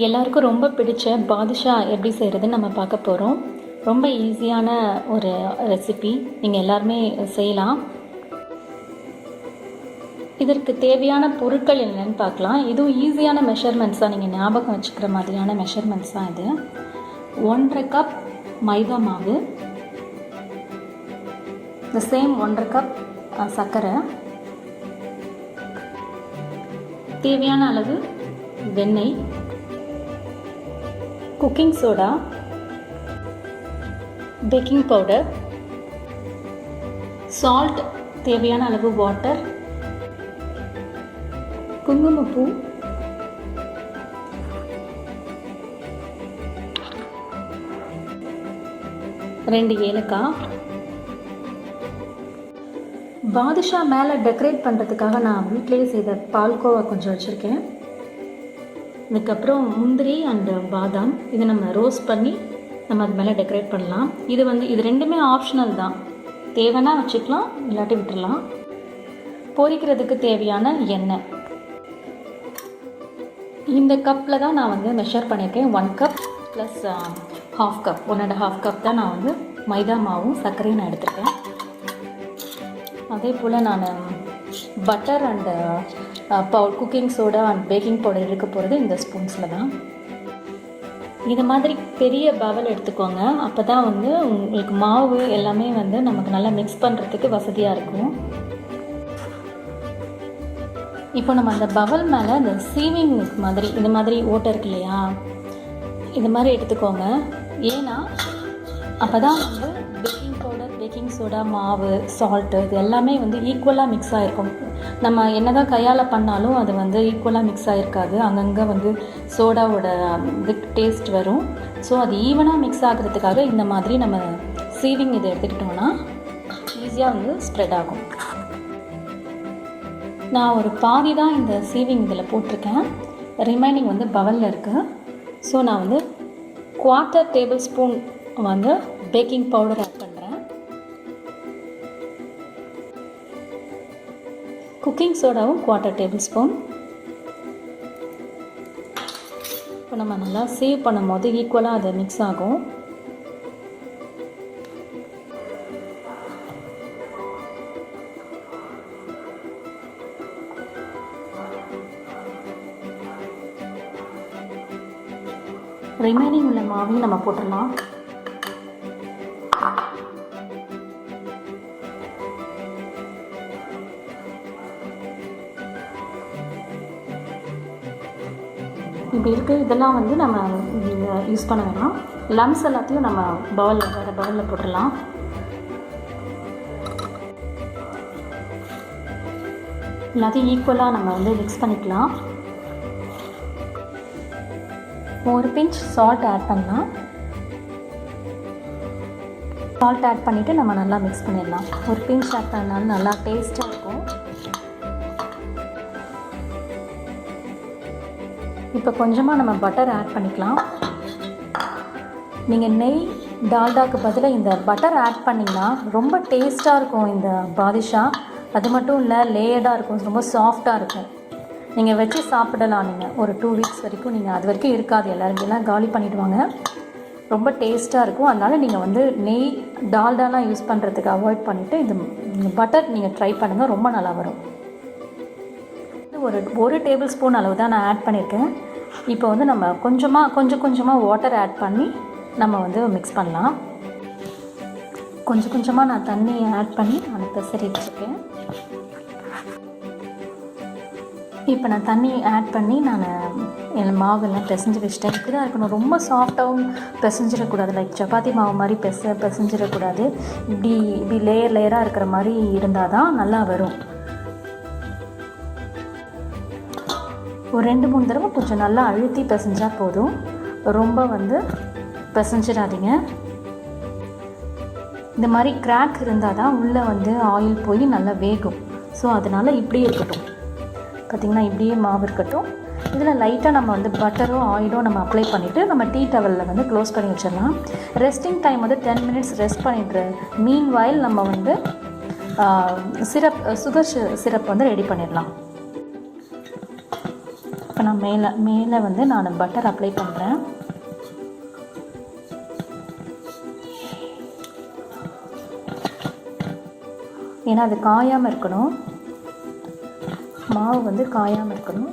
எல்லாருக்கும் ரொம்ப பிடிச்ச பாதுஷா எப்படி செய்கிறதுன்னு நம்ம பார்க்க போகிறோம். ரொம்ப ஈஸியான ஒரு ரெசிபி, நீங்கள் எல்லாருமே செய்யலாம். இதற்கு தேவையான பொருட்கள் என்னென்னு பார்க்கலாம். இதுவும் ஈஸியான மெஷர்மெண்ட்ஸ் தான், நீங்கள் ஞாபகம் வச்சுக்கிற மாதிரியான மெஷர்மெண்ட்ஸ் தான் இது. 1.5 கப் மைதா மாவு, இந்த சேம் 1.5 கப் சர்க்கரை, தேவையான அளவு வெண்ணெய், cooking soda, baking powder, salt, தேவையான அளவு வாட்டர், குங்குமப்பூ, ரெண்டு ஏலக்காய். பாதுஷா மேலே டெக்கரேட் பண்ணுறதுக்காக நான் வீட்டிலேயே செய்த பால்கோவா கொஞ்சம் வச்சுருக்கேன். இதுக்கப்புறம் முந்திரி அண்ட் பாதாம், இதை நம்ம ரோஸ்ட் பண்ணி நம்ம அது மேலே டெக்கரேட் பண்ணலாம். இது ரெண்டுமே ஆப்ஷனல் தான், தேவைன்னா வச்சுக்கலாம், இல்லாட்டி விட்டுடலாம். பொரிக்கிறதுக்கு தேவையான எண்ணெய் இந்த கப்பில் தான் நான் மெஷர் பண்ணியிருக்கேன். 1 கப் ப்ளஸ் 1/2 கப், 1.5 கப் தான் நான் மைதா மாவும் சர்க்கரையும் நான் எடுத்துருக்கேன். அதே போல் நான் butter and cooking soda and baking powder இருக்க போகிறது இந்த ஸ்பூன்ஸில் தான். இது மாதிரி பெரிய பவல் எடுத்துக்கோங்க, அப்போ தான் உங்களுக்கு மாவு எல்லாமே நமக்கு நல்லா மிக்ஸ் பண்ணுறதுக்கு வசதியாக இருக்கும். இப்போ நம்ம அந்த பவல் மேலே இந்த சீவிங் மாதிரி இந்த மாதிரி ஓட்டை இருக்கு இல்லையா, இது மாதிரி எடுத்துக்கோங்க. ஏன்னா அப்போ தான் பேக்கிங் பவுடர், பேக்கிங் சோடா, மாவு, சால்ட்டு இது எல்லாமே ஈக்குவலாக மிக்ஸ் ஆகிருக்கும். நம்ம என்ன தான் கையால் பண்ணாலும் அது ஈக்குவலாக மிக்ஸ் ஆகிருக்காது, அங்கங்கே சோடாவோட டேஸ்ட் வரும். ஸோ அது ஈவனாக மிக்ஸ் ஆகிறதுக்காக இந்த மாதிரி நம்ம சீவிங் இதை எடுத்துக்கிட்டோம்னா ஈஸியாக ஸ்ப்ரெட் ஆகும். நான் ஒரு பாதி தான் இந்த சீவிங் இதில் போட்டிருக்கேன், ரிமைனிங் பவலில் இருக்குது. ஸோ நான் 1/4 tablespoon baking powder add பண்ணுறேன். குக்கிங் சோடாவும் 1/4 டேபிள் ஸ்பூன். இப்போ நம்ம நல்லா சீவ் பண்ணும் போது ஈக்குவலாக அது மிக்ஸ் ஆகும். ரிமைனிங் உள்ள மாவையும் நம்ம போட்டுடலாம். இப்படி இருக்குது, இதெல்லாம் நம்ம யூஸ் பண்ண வேணாம். லம்ஸ் எல்லாத்தையும் நம்ம வேறு பவுலில் போட்டுடலாம். எல்லாத்தையும் ஈக்குவலாக நம்ம மிக்ஸ் பண்ணிக்கலாம். ஒரு பிஞ்ச் சால்ட் ஆட் பண்ணலாம். சால்ட் ஆட் பண்ணிவிட்டு நம்ம நல்லா மிக்ஸ் பண்ணிடலாம். ஒரு பிஞ்ச் ஆட் பண்ணாலும் நல்லா டேஸ்ட்டாக இருக்கும். இப்போ கொஞ்சமாக நம்ம பட்டர் ஆட் பண்ணிக்கலாம். நீங்கள் நெய், டால்டாக்கு பதிலாக இந்த பட்டர் ஆட் பண்ணிங்கன்னா ரொம்ப டேஸ்ட்டாக இருக்கும் இந்த பாதுஷா. அது மட்டும் இல்லை, லேயர்டாக இருக்கும், ரொம்ப சாஃப்டாக இருக்கும். நீங்கள் வச்சு சாப்பிடலாம். நீங்கள் ஒரு 2 வீக்ஸ் வரைக்கும் நீங்கள் அது வரைக்கும் இருக்காது, எல்லாம் காலி பண்ணிவிடுவாங்க. ரொம்ப டேஸ்ட்டாக இருக்கும். அதனால் நீங்கள் நெய், டால்டாலாம் யூஸ் பண்ணுறதுக்கு அவாய்ட் பண்ணிவிட்டு இந்த பட்டர் நீங்கள் ட்ரை பண்ணுங்கள், ரொம்ப நல்லா வரும். ஒரு டேபிள் ஸ்பூன் அளவு தான் நான் ஆட் பண்ணியிருக்கேன். இப்போ நம்ம கொஞ்சமாக வாட்டர் ஆட் பண்ணி நம்ம மிக்ஸ் பண்ணலாம். கொஞ்சமாக நான் தண்ணி ஆட் பண்ணி நான் பெசரி வச்சுருக்கேன். இப்போ நான் தண்ணி ஆட் பண்ணி என் மாவெல்லாம் பிசைஞ்சு வச்சிட்டேன். இப்படி தான் இருக்கணும், ரொம்ப சாஃப்டாகவும் பிசைஞ்சிடக்கூடாது, லைக் சப்பாத்தி மாவு மாதிரி பிசைஞ்சிடக்கூடாது. இப்படி லேயராக இருக்கிற மாதிரி இருந்தால் தான் நல்லா வரும். ஒரு 2-3 தடவை கொஞ்சம் நல்லா அழுத்தி பிசைஞ்சால் போதும், ரொம்ப பிசைஞ்சிடாதீங்க. இந்த மாதிரி கிராக் இருந்தால் தான் உள்ளே ஆயில் போய் நல்லா வேகும். ஸோ அதனால் இப்படியே இருக்கட்டும். பார்த்திங்கன்னா இப்படியே மாவு இருக்கட்டும். இதில் லைட்டாக நம்ம பட்டரோ ஆயிலோ நம்ம அப்ளை பண்ணிவிட்டு நம்ம டீ டவலில் க்ளோஸ் பண்ணி வச்சிடலாம். ரெஸ்டிங் டைம் 10 மினிட்ஸ் ரெஸ்ட் பண்ணிட்டு மீன் வாயில் நம்ம சுகர் சிரப் ரெடி பண்ணிடலாம். இப்போ நான் மேலே வந்து நான் பட்டர் அப்ளை பண்ணுறேன். ஏன்னா அது காயாமல் இருக்கணும், மாவு வந்து காயாமல் இருக்கணும்.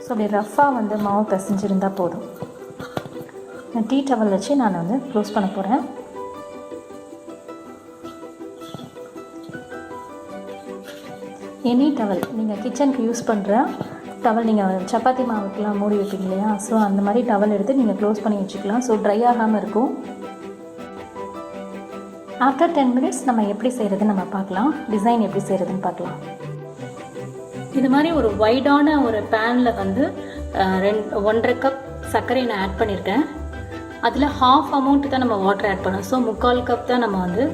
ஸோ அப்படி ரஃப்பாக வந்து மாவு பிசைஞ்சிருந்தால் போதும். நான் டீ டவல் வச்சு நான் வந்து க்ளோஸ் பண்ண போகிறேன். எனி டவல், நீங்கள் கிச்சனுக்கு யூஸ் பண்ணுற டவல், நீங்கள் சப்பாத்தி மாவுக்கெலாம் மூடி வைப்பீங்க இல்லையா, ஸோ அந்த மாதிரி டவல் எடுத்து நீங்கள் க்ளோஸ் பண்ணி வச்சுக்கலாம். ஸோ ட்ரை ஆகாமல் இருக்கும். ஆஃப்டர் 10 மினிட்ஸ் நம்ம எப்படி செய்கிறதுன்னு நம்ம பார்க்கலாம். டிசைன் எப்படி செய்கிறதுன்னு பார்க்கலாம். இது மாதிரி ஒரு வைடான ஒரு பேனில் வந்து 1.5 கப் சர்க்கரை நான் ஆட் பண்ணியிருக்கேன். அதில் ஹாஃப் அமௌண்ட் தான் நம்ம வாட்டர் ஆட் பண்ணோம். ஸோ 3/4 கப் தான் நம்ம வந்து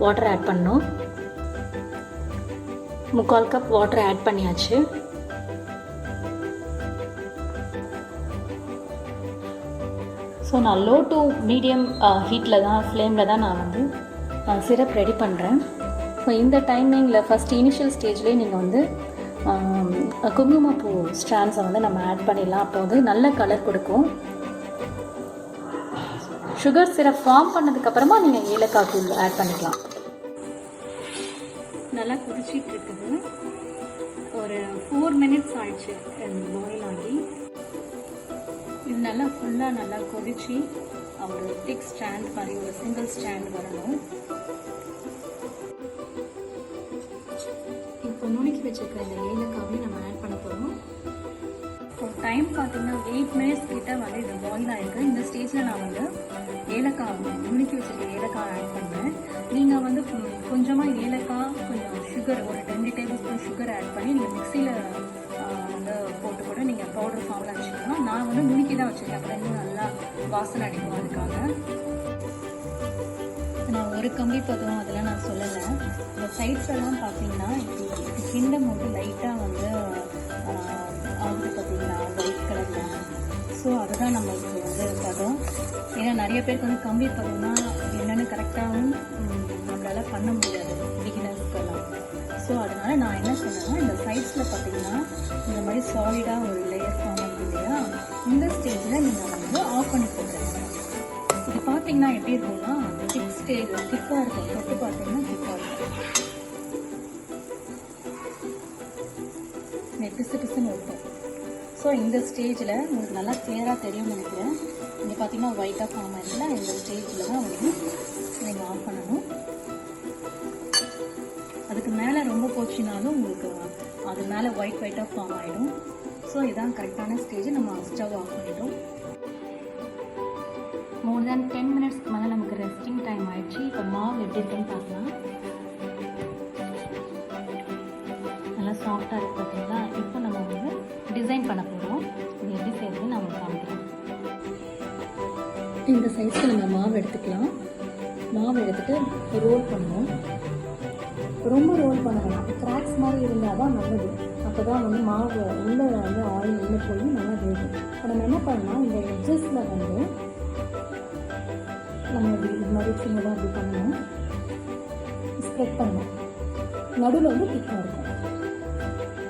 வாட்டர் ஆட் பண்ணோம். 3/4 கப் வாட்டர் ஆட் பண்ணியாச்சு. ஸோ நான் லோ டு மீடியம் ஹீட்டில் தான், ஃப்ளேமில் தான் நான் வந்து சிரப் ரெடி பண்ணுறேன். ஸோ இந்த டைமிங்கில் ஃபஸ்ட் இனிஷியல் ஸ்டேஜ்லேயே நீங்கள் வந்து குங்குமப்பூ ஸ்ட்ராண்ட்ஸை வந்து நம்ம ஆட் பண்ணிடலாம். அப்போ வந்து நல்ல கலர் கொடுக்கும். சுகர் சிரப் ஃபார்ம் பண்ணதுக்கப்புறமா நீங்கள் ஏலக்காய் தூள் ஆட் பண்ணிக்கலாம். நல்லா கொதிச்சிட்டு இருக்குது. ஒரு 4 மினிட்ஸ் ஆயிடுச்சு பாயில் ஆகி. இது நல்லா ஃபுல்லாக நல்லா கொதிச்சு ஒரு திக் ஸ்டாண்ட் மாதிரி ஒரு சிங்கிள் ஸ்டாண்ட் வரணும். இப்போ நுணுக்கி வச்சுருக்கிற இந்த ஏலக்காவையும் நம்ம ஆட் பண்ண போகிறோம். ஒரு டைம் பார்த்தீங்கன்னா 8 மினிட்ஸ் கிட்ட வந்து இது பாயில் ஆகிருக்கு. இந்த ஸ்டேஜில் நான் வந்து ஏலக்காய் நுணுக்கி வச்சுருக்க ஏலக்காய் ஆட் பண்ணுறேன். நீங்கள் வந்து கொஞ்சமாக ஏலக்காய், கொஞ்சம் சுகர், ஒரு 20 டேபிள் ஸ்பூன் சுகர் ஆட் பண்ணி நீங்கள் மிக்சியில் வந்து போட்டு கூட நீங்கள் பவுடர் ஃபார்மில் வச்சுக்கலாம். நான் வந்து நுணுக்கி தான் வச்சுருக்கேன், அப்புறம் இன்னும் நல்லா வாசனை அடிக்கும். அதுக்காக நான் ஒரு கம்பி பதம் அதெல்லாம் நான் சொல்லலை. இந்த சைட்ஸ் எல்லாம் பார்த்தீங்கன்னா இப்படி கிண்டம் போது லைட்டாக வந்து ஆகுது பார்த்தீங்களா, ஒயிட் கலரில். ஸோ அதுதான் நம்மளுக்கு வந்து பதம். ஏன்னா நிறைய பேருக்கு வந்து கம்பி பதம்னா என்னென்னு கரெக்டாகவும் நம்மளால் பண்ண முடியாது பிகினர்ஸ்க்கெல்லாம். ஸோ அதனால் நான் என்ன சொன்னேன்னா, இந்த சைட்ஸில் பார்த்தீங்கன்னா இந்த மாதிரி சாலிடாக ஒரு லேயர் ஃபார்ம் ஆகுது இல்லையா, இந்த ஸ்டேஜில் நீங்கள் வந்து ஆஃப் பண்ணி போட்டுருங்க. இது பார்த்தீங்கன்னா எப்படி இருக்கும்னா திக் ஸ்டேஜ் திக்காக இருக்கும். தொட்டு பார்த்தீங்கன்னா திக்காக இருக்கும், பிசு பிசுன்னு இருக்கும். ஸோ இந்த ஸ்டேஜில் உங்களுக்கு நல்லா கிளியராக தெரியும்னு நினைக்கிறேன். இங்கே பார்த்தீங்கன்னா ஒயிட்டாக ஃபார்ம் ஆகிடுச்சுல, இந்த ஸ்டேஜில் தான் வந்து நீங்கள் ஆஃப் பண்ணணும். அதுக்கு மேலே ரொம்ப போச்சுனாலும் உங்களுக்கு அது மேலே ஒயிட்டாக ஃபார்ம் ஆகிடும். ஸோ இதுதான் கரெக்டான ஸ்டேஜ். நம்ம ஸ்டவ் ஆஃப் பண்ணிட்டோம். மோர் தேன் 10 மினிட்ஸ்க்கு மேலே நமக்கு ரெஸ்டிங் டைம் ஆகிடுச்சு. இப்போ மாவு எப்படி இருக்குன்னு பார்க்கலாம். நல்லா சாஃப்டாக இருக்குது பார்த்தீங்களா. இப்போ நம்ம வந்து டிசைன் பண்ண போகிறோம். இது எப்படி செய்யறதுன்னு நான் உங்களுக்கு காமிக்கிறேன். இந்த சைஸ்க்கு நம்ம மாவு எடுத்துக்கலாம். மாவு எடுத்துகிட்டு ரோல் பண்ணணும். ரொம்ப ரோல் பண்ண வேணாம், கிராக்ஸ் மாதிரி இருந்தால் தான் நல்லது. அப்போ தான் வந்து மாவு உள்ளே வந்து ஆயில் உள்ளே போய் நல்லா வேகும். இப்போ நம்ம என்ன பண்ணலாம், இந்த எட்ஜஸில் வந்து நம்ம இது மாதிரி சின்னதாக அப்படி பண்ணணும், ஸ்ப்ரெட் பண்ணணும். நடுவில் வந்து திக்காக இருக்கும்.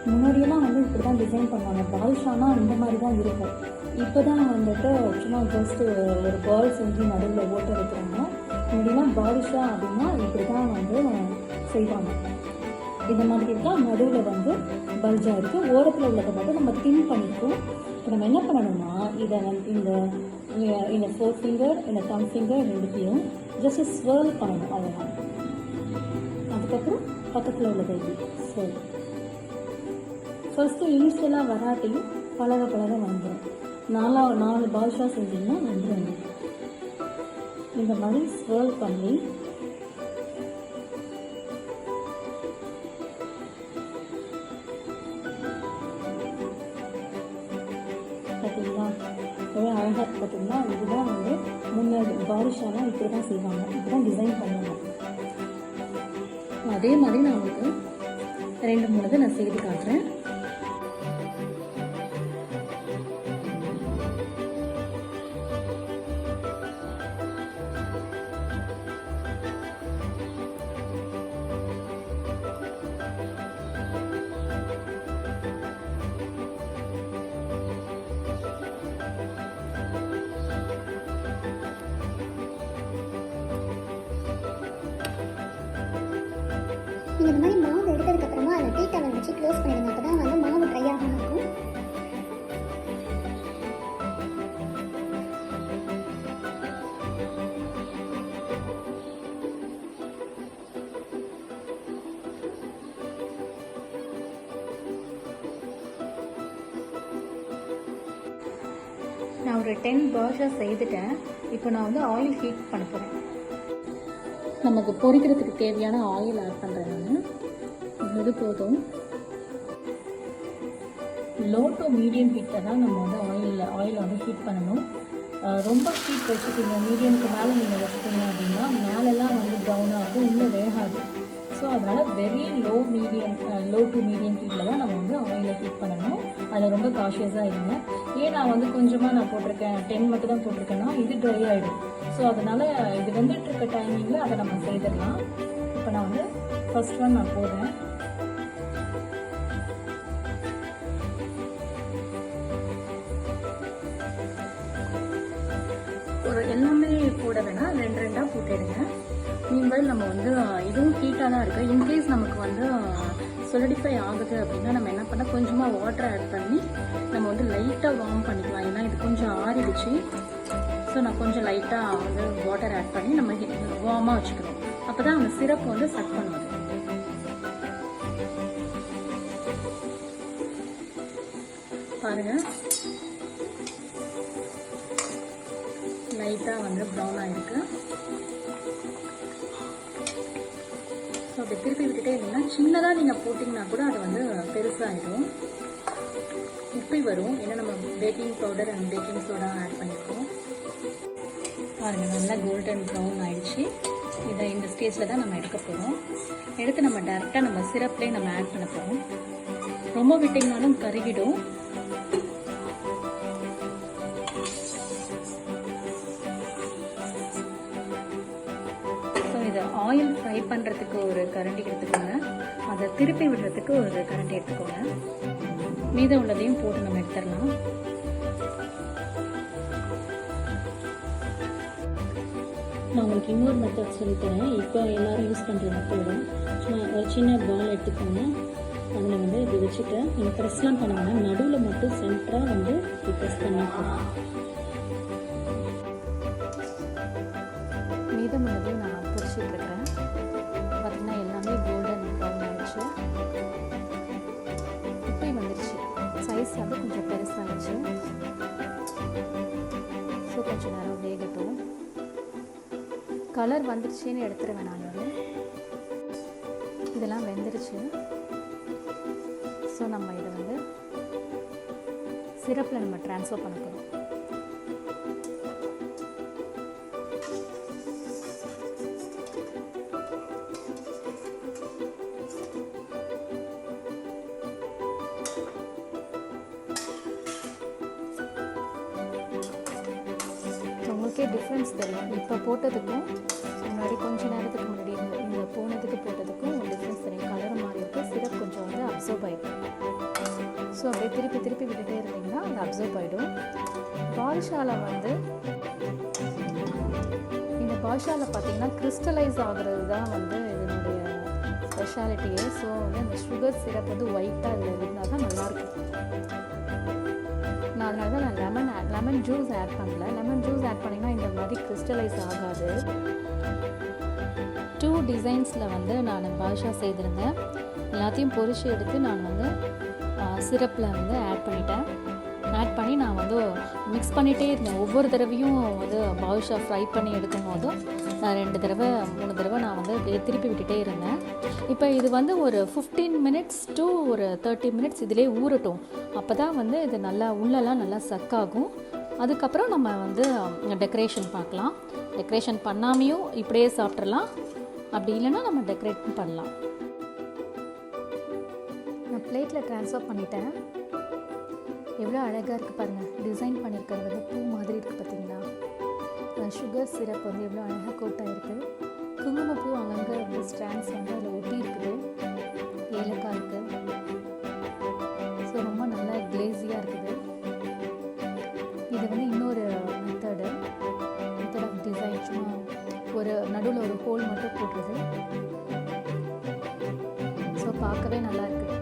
முன்னாடியெல்லாம் வந்து இப்படி தான் டிசைன் பண்ணுவாங்க. பால்ஷானா இந்த மாதிரி தான் இருக்கும். இப்போ தான் வந்துட்டு சும்மா ஜஸ்ட்டு ஒரு பால் செஞ்சு நடுவில் ஓட்ட வைக்கிறாங்க. முன்னாடிலாம் பால்ஷா அப்படின்னா இப்படி தான் வந்து செய்வாங்க. இந்த மாதிரி தான் நடுவில் வந்து பல்ஜாக இருக்குது. ஓரத்தில் உள்ளதை மட்டும் நம்ம தின் பண்ணியிருக்கோம். இப்போ நம்ம என்ன பண்ணணும்னா, இதை வந்து இந்த 4 ஃபிங்கர், இந்த தம் ஃபிங்கர் ரெண்டுத்தையும் ஜஸ்ட்டு ஸ்வர்ல் பண்ணணும். அவ்வளோதான். அதுக்கப்புறம் பக்கத்தில் உள்ளதை ஸ்வர்ல். ஃபஸ்ட்டு இனிஷியலாக வராட்டியும் பழக வந்துடும். 4 பால்ஷா செஞ்சிங்கன்னா வந்துடும். இந்த மாதிரி ஸ்வர்ல் பண்ணி பார்த்தீங்களா, எவ்வளோ அழகாக இருக்குது பார்த்தீங்களா. இதுதான் வந்து முன்னாடி பாலிஷாலாம் இப்படி தான் செய்வாங்க, இப்படி தான் டிசைன் பண்ணுவாங்க. அதே மாதிரி நான் உங்களுக்கு 2-3 நான் செய்து காட்டுறேன். நீங்கள் இந்த மாதிரி மாவு எடுத்ததுக்கப்புறமா அதில் டீ டவல் வச்சு க்ளோஸ் பண்ணிடுங்க. அப்போ தான் வந்து மாவு ட்ரை ஆகாமல் இருக்கும். நான் ஒரு 10 பால்ஸாக செய்துட்டேன். இப்போ நான் வந்து ஆயில் ஹீட் பண்ண போகிறேன். நமக்கு பொரிக்கிறதுக்கு தேவையான ஆயில் ஆட் பண்ணுறேன். நான் இது போதும். லோ டு மீடியம் ஹீட்டில் தான் நம்ம வந்து ஆயில் வந்து ஹீட் பண்ணணும். ரொம்ப ஹீட் வச்சுட்டீங்க, மீடியமுக்கு மேலே நீங்கள் வச்சுட்டீங்க அப்படின்னா மேலெல்லாம் வந்து ப்ரௌனாக இருக்கும், இன்னும் வேகாது. ஸோ அதனால் வெரி லோ டு மீடியம் ஹீட்டில் தான் நம்ம வந்து ஆயிலை ஹீட் பண்ணணும். அதில் ரொம்ப காஷியஸாக இருங்க. ஏன் நான் வந்து கொஞ்சமாக போட்டிருக்கேன், 10 மட்டும் தான் போட்டிருக்கேன்னா இது ட்ரை ஆகிடும். ஸோ அதனால் இது வந்துட்டு இருக்க டைமிங்கில் அதை நம்ம செய்திடலாம். இப்போ நான் வந்து ஃபர்ஸ்ட் ஒன் நான் போடுறேன். ஒரு எல்லாமே போட வேணாம், 2 போட்டுடுங்க. மீன்வைல் நம்ம வந்து இதுவும் ஹீட்டாக தான் இருக்குது. இன்கேஸ் நமக்கு வந்து சொலிடிஃபை ஆகுது அப்படின்னா நம்ம என்ன பண்ணால் கொஞ்சமாக வாட்டர் ஆட் பண்ணி நம்ம வந்து லைட்டாக வார்ம் பண்ணிக்கலாம். ஏன்னா இது கொஞ்சம் ஆறிடுச்சு. ஸோ நான் கொஞ்சம் லைட்டாக வந்து வாட்டர் ஆட் பண்ணி நம்ம வார்மாக வச்சுக்கணும். அப்போ தான் அந்த சிரப் வந்து சக் பண்ணுவது. பாருங்கள், லைட்டாக வந்து ப்ரௌன் ஆகிருக்கு. ஸோ அப்படி திருப்பி விட்டுட்டே இல்லைன்னா சின்னதாக நீங்கள் போட்டிங்கன்னா கூட அது வந்து பெருசாகிடும், உப்பி வரும். ஏன்னா நம்ம baking powder and baking soda add பண்ணியிருக்கோம். பாருங்கள், நல்லா கோல்டன் ப்ரௌன் ஆகிடுச்சு. இதை இந்த ஸ்டேஜில் தான் நம்ம எடுக்க போகிறோம். எடுத்து நம்ம டேரெக்டாக நம்ம சிரப்லேயே நம்ம ஆட் பண்ண போகிறோம். ரொம்ப விட்டிங்கனாலும் கருகிடும். ஆயில் ஃப்ரை பண்ணுறதுக்கு ஒரு கரண்டி எடுத்துக்கோங்க, அதை திருப்பி விடுறதுக்கு ஒரு கரண்டி எடுத்துக்கோங்க. மீதம் உள்ளதையும் போட்டு நம்ம எடுத்துடலாம். நான் உங்களுக்கு இன்னொரு மெத்தட் சொல்லித்தரேன். இப்போ எல்லோரும் யூஸ் பண்ணுற மெத்தடு, ஒரு சின்ன பால் எடுத்துக்கோங்க. அதில் வந்து இது வச்சுட்டு நீங்கள் ப்ரெஸ்லாம் பண்ணுவாங்க, நடுவில் மட்டும் சென்டராக வந்து ப்ரெஸ் பண்ணிக்கலாம். மீதம் உள்ளதையும் நான் பொரிச்சிட்ருக்கிறேன். பார்த்தீங்கன்னா எல்லாமே கோல்டன் ப்ரௌன் ஆகிடுச்சு, உப்பி வந்துடுச்சு. சைஸ் வந்து கொஞ்சம் பெருசாகிடுச்சு. ஸோ கொஞ்சம் நேரம் வேகட்டும். கலர் வந்துடுச்சுன்னு எடுத்துருவேன் நான். இதெல்லாம் வெந்துருச்சு. ஸோ நம்ம இதை வந்து சிரப்பில் நம்ம ட்ரான்ஸ்ஃபர் பண்ண போகிறோம். உங்களுக்கே டிஃப்ரென்ஸ் தெரியும். இப்போ போட்டதுக்கும் முன்னாடி கொஞ்சம் நேரத்துக்கு முன்னாடி இந்த போனதுக்கு போட்டதுக்கும் டிஃப்ரென்ஸ் தெரியும். கலர் மாறி இருக்குது, சிரப் கொஞ்சம் வந்து அப்சர்வ் ஆகிடும். ஸோ அப்படியே திருப்பி திருப்பி விட்டுட்டே இருந்தீங்கன்னா அது அப்சர்வ் ஆகிடும். பால்ஷாவில் வந்து இந்த பால்ஷாவில் பார்த்தீங்கன்னா கிறிஸ்டலைஸ் ஆகிறது தான் வந்து இதனுடைய ஸ்பெஷாலிட்டியே. ஸோ வந்து அந்த சுகர் சிரப் வந்து ஒயிட்டாக இதில் இருந்தால் தான் நல்லாயிருக்கும். அதனால தான் நான் லெமன் ஜூஸ் ஆட் பண்ணல. லெமன் ஜூஸ் ஆட் பண்ணிங்கன்னா இந்த மாதிரி கிறிஸ்டலைஸ் ஆகாது. 2 டிசைன்ஸில் வந்து நான் பாதுஷா செய்திருந்தேன். எல்லாத்தையும் பொரிச்சு எடுத்து நான் வந்து சிரப்பில் வந்து ஆட் பண்ணி நான் வந்து மிக்ஸ் பண்ணிகிட்டே இருந்தேன். ஒவ்வொரு தடவையும் வந்து பாதுஷா ஃப்ரை பண்ணி எடுக்கும் போதும் நான் 2 தடவை 3 தடவை நான் வந்து அப்படியே திருப்பி விட்டுட்டே இருந்தேன். இப்போ இது வந்து ஒரு 15 மினிட்ஸ் டு ஒரு 30 மினிட்ஸ் இதிலே ஊறட்டும். அப்போ தான் வந்து இது நல்லா உள்ளெல்லாம் நல்லா சக் ஆகும். அதுக்கப்புறம் நம்ம வந்து டெக்கரேஷன் பார்க்கலாம். டெக்கரேஷன் பண்ணாமையும் இப்படியே சாப்பிட்றலாம், அப்படி இல்லைன்னா நம்ம டெக்கரேட் பண்ணலாம். நான் பிளேட்டில் ட்ரான்ஸ்ஃபர் பண்ணிட்டேன். எவ்வளோ அழகாக இருக்குது பாருங்கள். டிசைன் பண்ணியிருக்கிறது வந்து பூ மாதிரி இருக்குது பார்த்தீங்களா. சுகர் சிரப் வந்து எவ்வளோ அழகாக கோட்டாக இருக்குது. குங்குமப்பூ அங்கங்கே வந்து ஸ்டாண்ட்ஸ் வந்து அதில் ஒட்டி இருக்குது. ஏலக்காய் இருக்குது. ஸோ ரொம்ப நல்லா கிளேஸியாக இருக்குது. இது வந்து இன்னொரு மெத்தட் ஆஃப் டிசைன். சும்மா ஒரு நடுவில் ஒரு ஹோல் மட்டும் போட்டுருது. பார்க்கவே நல்லா இருக்குது.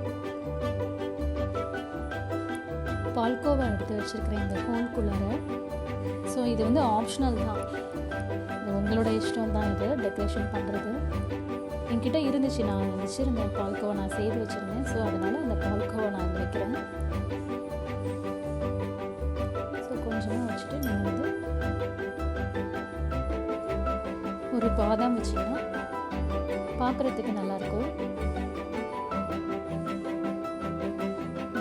பால்கோவா எடுத்து வச்சுருக்கிறேன் இந்த ஹோல்குள்ளார. ஸோ இது வந்து ஆப்ஷனல் தான், இது உங்களோட இஷ்டம் தான். இது டெக்கரேஷன் பண்ணுறது என்கிட்ட இருந்துச்சு, நான் வச்சுருந்தேன் பால்கோவா, நான் செய்து வச்சுருந்தேன். ஸோ அதனால் அந்த பால்கோவா நான் வைக்கிறேன். ஸோ கொஞ்சமாக வச்சுட்டு நீங்கள் வந்து ஒரு பாதாம் வச்சிங்கன்னா பார்க்குறதுக்கு நல்லாயிருக்கும்.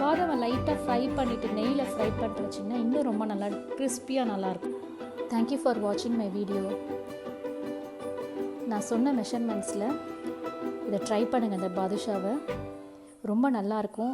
பாதாமை லைட்டாக ஃப்ரை பண்ணிவிட்டு நெய்யில் ஃப்ரை பண்ணிட்டு வச்சிங்கன்னா இன்னும் ரொம்ப நல்லா கிறிஸ்பியாக நல்லாயிருக்கும். தேங்க்யூ ஃபார் வாட்சிங் மை வீடியோ. நான் சொன்ன மெஷர்மெண்ட்ஸில் இதை ட்ரை பண்ணுங்கள். இந்த பாதுஷாவை ரொம்ப நல்லாயிருக்கும்.